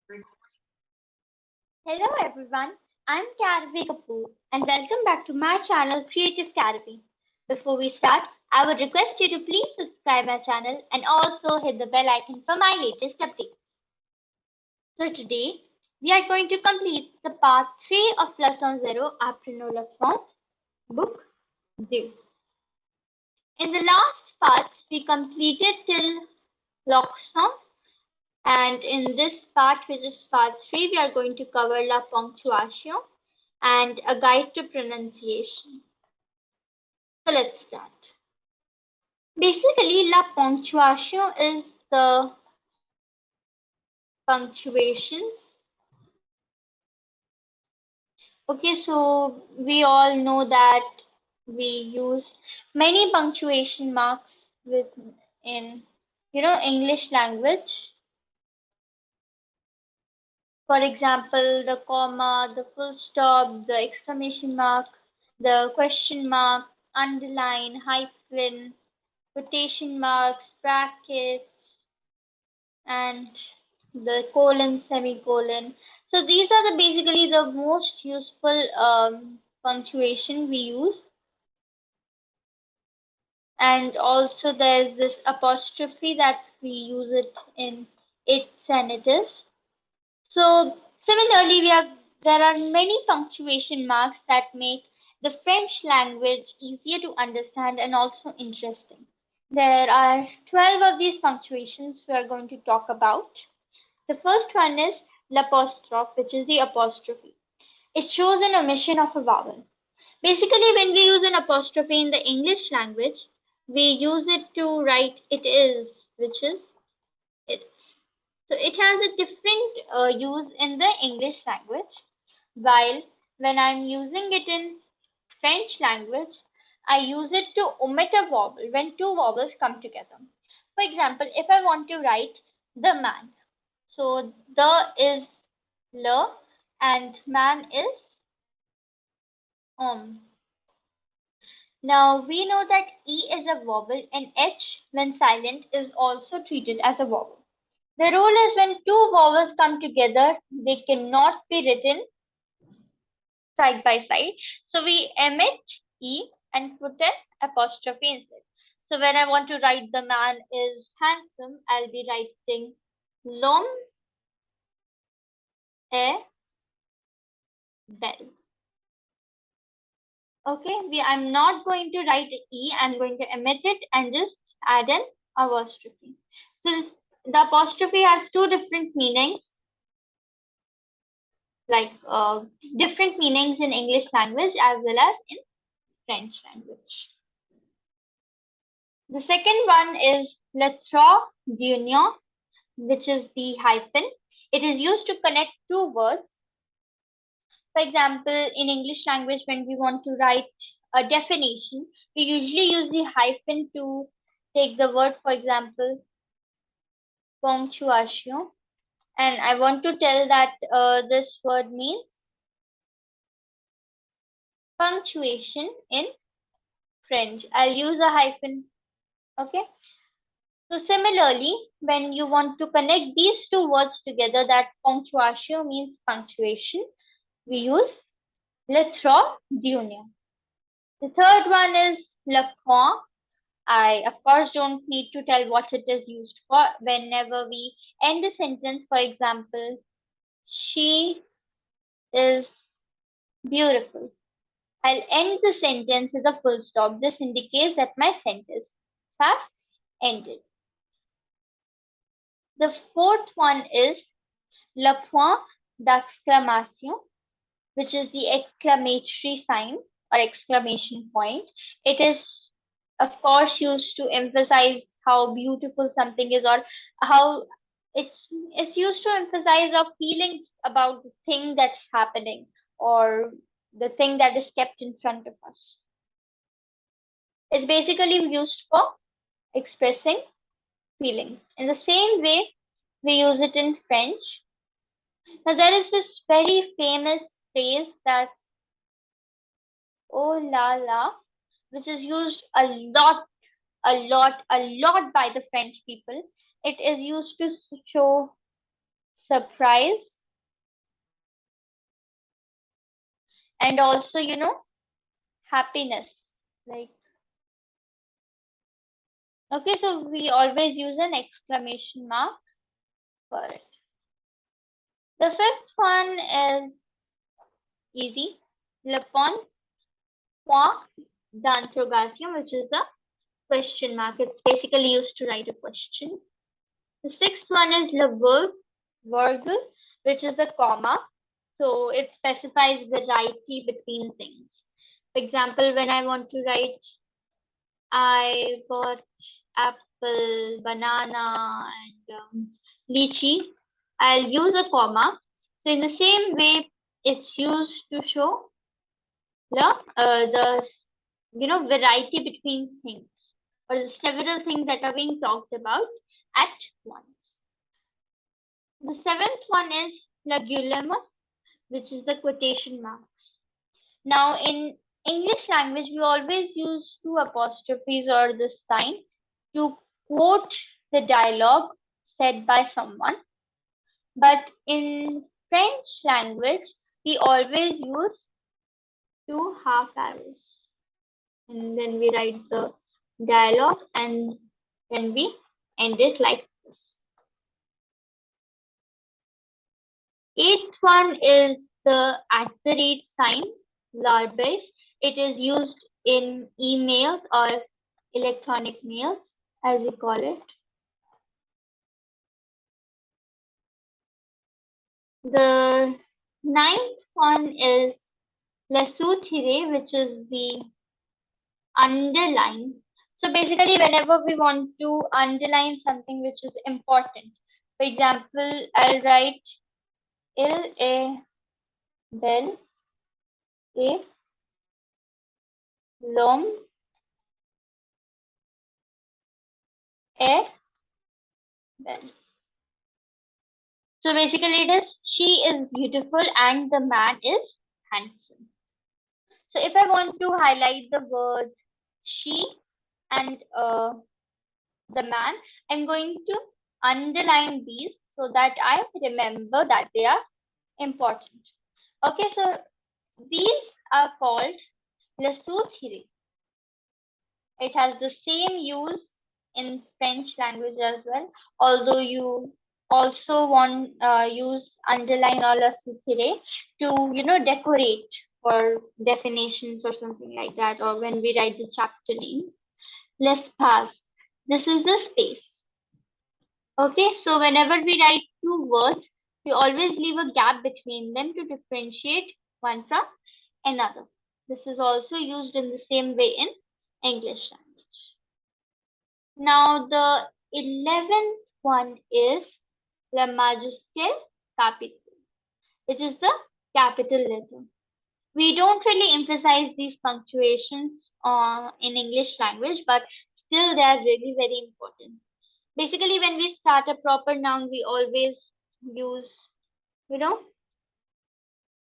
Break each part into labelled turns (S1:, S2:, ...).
S1: Hello everyone, I'm Carvi Kapoor and welcome back to my channel Creative Carvi. Before we start, I would request you to please subscribe our channel and also hit the bell icon for my latest updates. So today, we are going to complete the part 3 of Leçon 0 Apprenons le France, book 2. In the last part, we completed till Leçon, and in this part, which is part 3, we are going to cover la ponctuation and a guide to pronunciation. So let's start. Basically, la ponctuation is the punctuations. Okay, so we all know that we use many punctuation marks with in English language. For example, the comma, the full stop, the exclamation mark, the question mark, underline, hyphen, quotation marks, brackets, and the colon, semicolon. So these are basically the most useful punctuation we use. And also there's this apostrophe that we use it in its and it is. So similarly, there are many punctuation marks that make the French language easier to understand and also interesting. There are 12 of these punctuations we are going to talk about. The first one is l'apostrophe, which is the apostrophe. It shows an omission of a vowel. Basically, when we use an apostrophe in the English language, we use it to write it is, which is it's. So it has a different use in the English language, while when I'm using it in French language, I use it to omit a vowel when two vowels come together. For example, if I want to write the man, so the is le and man is om. Now we know that E is a vowel and H when silent is also treated as a vowel. The rule is when two vowels come together, they cannot be written side by side. So we omit E and put an apostrophe instead. So when I want to write the man is handsome, I'll be writing l'homme est belle. Okay, I'm not going to write E, I'm going to omit it and just add an apostrophe. So the apostrophe has two different meanings, like different meanings in English language as well as in French language. The second one is le trait d'union, which is the hyphen. It is used to connect two words. For example, in English language, when we want to write a definition, we usually use the hyphen to take the word, for example, punctuation. And I want to tell that this word means punctuation in French. I'll use a hyphen. Okay. So similarly, when you want to connect these two words together, that punctuation means punctuation, we use le trait d'union. The third one is le point. I, of course, don't need to tell what it is used for. Whenever we end a sentence, for example, she is beautiful. I'll end the sentence with a full stop. This indicates that my sentence has ended. The fourth one is le point d'exclamation, which is the exclamatory sign or exclamation point. It is, of course, used to emphasize how beautiful something is or how it's used to emphasize our feelings about the thing that's happening or the thing that is kept in front of us. It's basically used for expressing feelings. In the same way, we use it in French. Now, there is this very famous phrase that oh la la, which is used a lot by the French people. It is used to show surprise, and also, happiness. Like, okay, so we always use an exclamation mark for it. The fifth one is easy. Lepon point d'interrogation, which is the question mark. It's basically used to write a question. The sixth one is le virgule, which is the comma. So it specifies variety between things. For example, when I want to write I got apple, banana, and lychee, I'll use a comma. So in the same way, it's used to show the variety between things or the several things that are being talked about at once. The seventh one is la guillemot, which is the quotation marks. Now, in English language, we always use two apostrophes or this sign to quote the dialogue said by someone. But in French language, we always use two half arrows. And then we write the dialogue and then we end it like this. Eighth one is the @ sign, lowercase. It is used in emails or electronic mails, as we call it. The ninth one is Leçon, which is the underline. So basically, whenever we want to underline something which is important, for example, I'll write il est bel et l'homme est belle. So basically, it is she is beautiful and the man is handsome. So if I want to highlight the words she and the man, I'm going to underline these so that I remember that they are important. Okay, so these are called Leçon. It has the same use in French language as well, although you also want use underline or Leçon to decorate for definitions or something like that, or when we write the chapter name. L'espace. This is the space. Okay, so whenever we write two words, we always leave a gap between them to differentiate one from another. This is also used in the same way in English language. Now the 11th one is la majuscule capital, which is the capital letter. We don't really emphasize these punctuations in English language, but still they are really very important. Basically, when we start a proper noun, we always use, you know,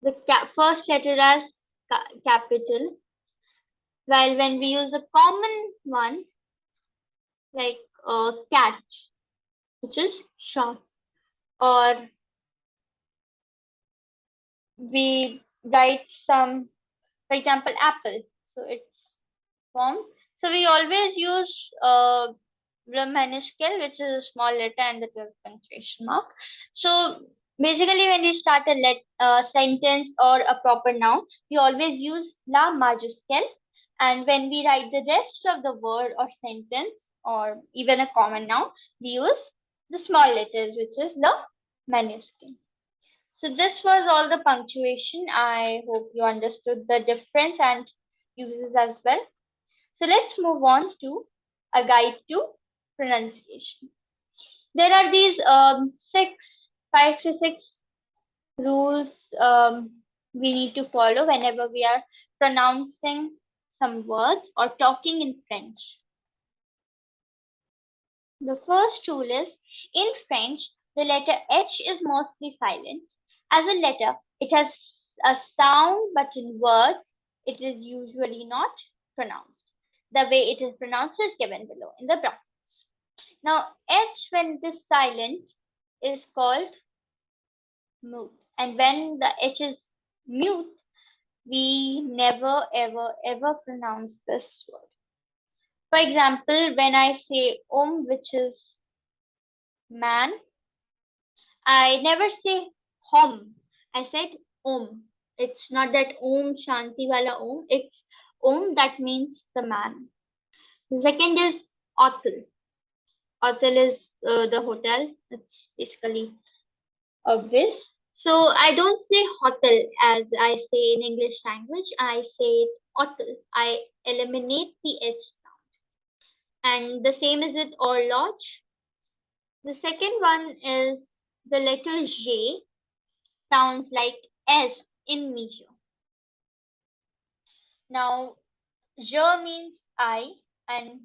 S1: the first letter as capital, while when we use a common one, like cat, which is short, or we write some, for example, apple, so it's formed. So we always use the minuscule, which is a small letter, and the 12th punctuation mark. So basically, when we start a sentence or a proper noun, we always use la majuscule, and when we write the rest of the word or sentence or even a common noun, we use the small letters, which is the minuscule. So this was all the punctuation. I hope you understood the difference and uses as well. So let's move on to a guide to pronunciation. There are these five to six rules we need to follow whenever we are pronouncing some words or talking in French. The first rule is in French, the letter H is mostly silent. As a letter, it has a sound, but in words, it is usually not pronounced. The way it is pronounced is given below in the bracket. Now, H, when it is silent, is called mute. And when the H is mute, we never ever ever pronounce this word. For example, when I say Om, which is man, I never say Hom. I said Om. It's not that Om Shanti wala Om. It's Om that means the man. The second is Hotel. Hotel is the hotel. It's basically obvious. So I don't say hotel as I say in English language. I say it hotel. I eliminate the H sound. And the same is with or lodge. The second one is the letter J sounds like S in measure. Now, je means I, and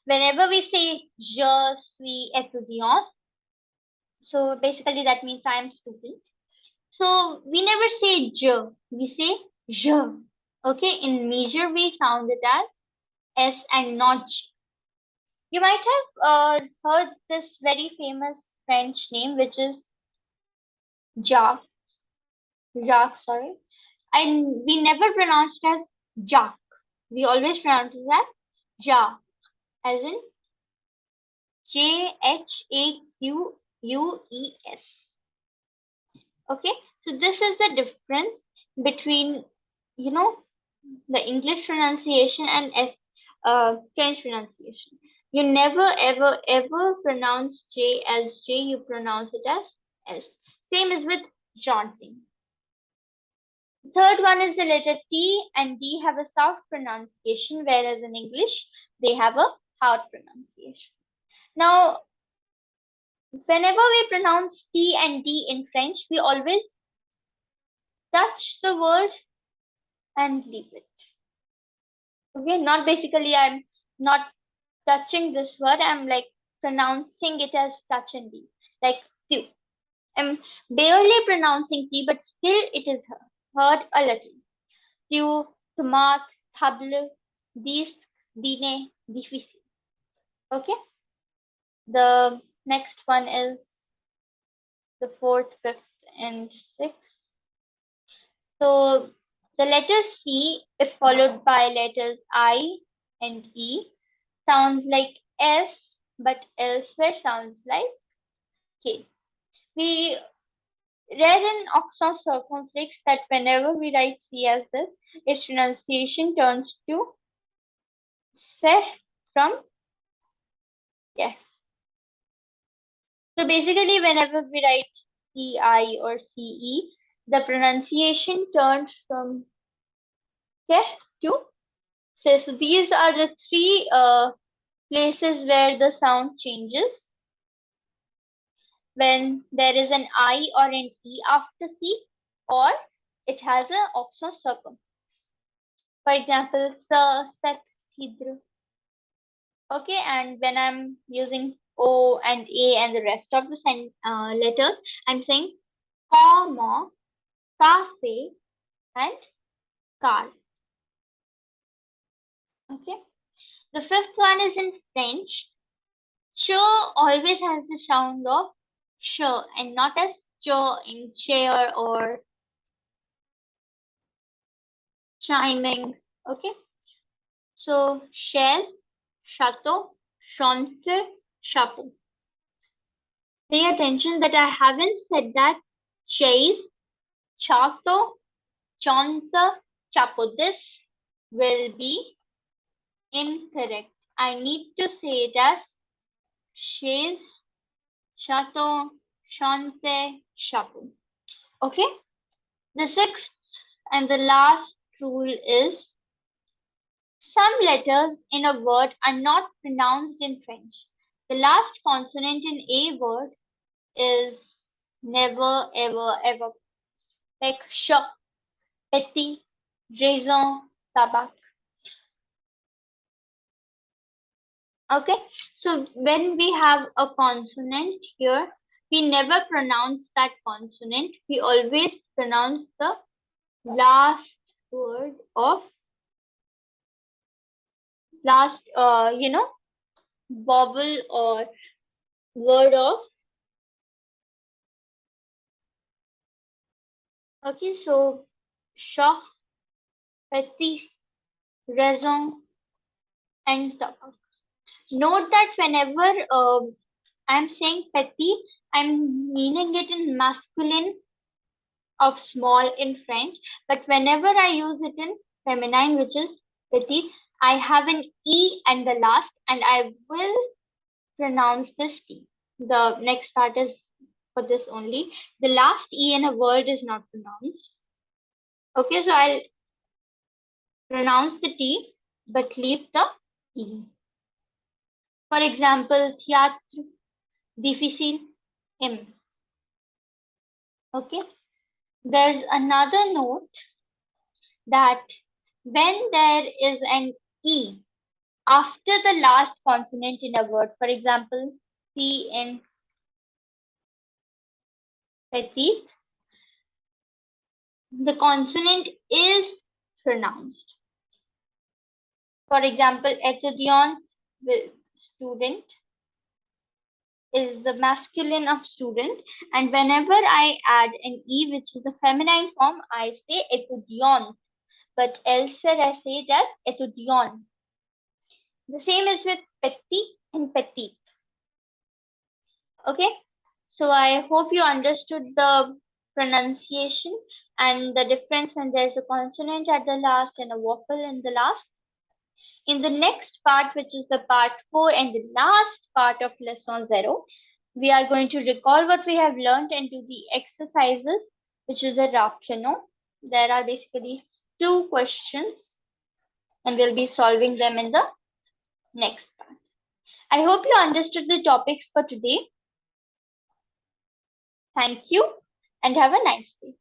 S1: whenever we say je suis étudiant, so basically that means I am student. So we never say je, we say je. Okay, in measure we sound it as S and not J. You might have heard this very famous French name, which is Jacques. Jacques, sorry. And we never pronounced it as Jacques. We always pronounce it as Ja, as in Jhaquues. Okay, so this is the difference between, you know, the English pronunciation and French pronunciation. You never ever ever pronounce J as J, you pronounce it as S. Same is with jaunting. Third one is the letter T and D have a soft pronunciation, whereas in English they have a hard pronunciation. Now, whenever we pronounce T and D in French, we always touch the word and leave it. Okay, not basically, I'm not touching this word, I'm like pronouncing it as touch and leave. Like T. I'm barely pronouncing T, but still it is heard a little. Q, tomat, table, disc, dine, difficile. Okay. The next one is the fourth, fifth, and sixth. So the letter C, if followed by letters I and E, sounds like S, but elsewhere sounds like K. We read in Oxford Circumflex that whenever we write C as this, its pronunciation turns to Se from F. So basically, whenever we write CI or CE, the pronunciation turns from K to Se. So these are the three places where the sound changes. When there is an I or an E after C, or it has an Oxford circumflex. For example, sa, set, hidro. Okay, and when I'm using O and A and the rest of the letters, I'm saying comma, cafe, and car. Okay, the fifth one is in French. Ch always has the sound of sh and not as ch in chair or chiming. Okay, so chaise, chateau, chante, chapeau. Pay attention that I haven't said that chaise, chateau, chante, chapeau. This will be incorrect. I need to say it as chaise, chateau, chante, chapeau. Okay? The sixth and the last rule is some letters in a word are not pronounced in French. The last consonant in a word is never, ever, ever like sh, petit, raison, tabac. Okay, so when we have a consonant here, we never pronounce that consonant. We always pronounce the last word of last, vowel or word of Okay, so shah, petit, raison, and tabak. Note that whenever I'm saying petit, I'm meaning it in masculine of small in French, but whenever I use it in feminine, which is petit, I have an E and the last, and I will pronounce this T. The next part is for this only. The last E in a word is not pronounced. Okay, so I'll pronounce the T but leave the E. For example, théâtre, difficile, M. Okay, there's another note that when there is an E after the last consonant in a word, for example, C in petit, the consonant is pronounced. For example, étudiant, student, is the masculine of student, and whenever I add an E, which is the feminine form, I say étudiant, but elsewhere I say that étudiant. The same is with petit and petite. Okay, so I hope you understood the pronunciation and the difference when there's a consonant at the last and a vowel in the last. In the next part, which is the part 4 and the last part of lesson 0, we are going to recall what we have learned and do the exercises, which is the Apprenons. There are basically 2 questions and we'll be solving them in the next part. I hope you understood the topics for today. Thank you and have a nice day.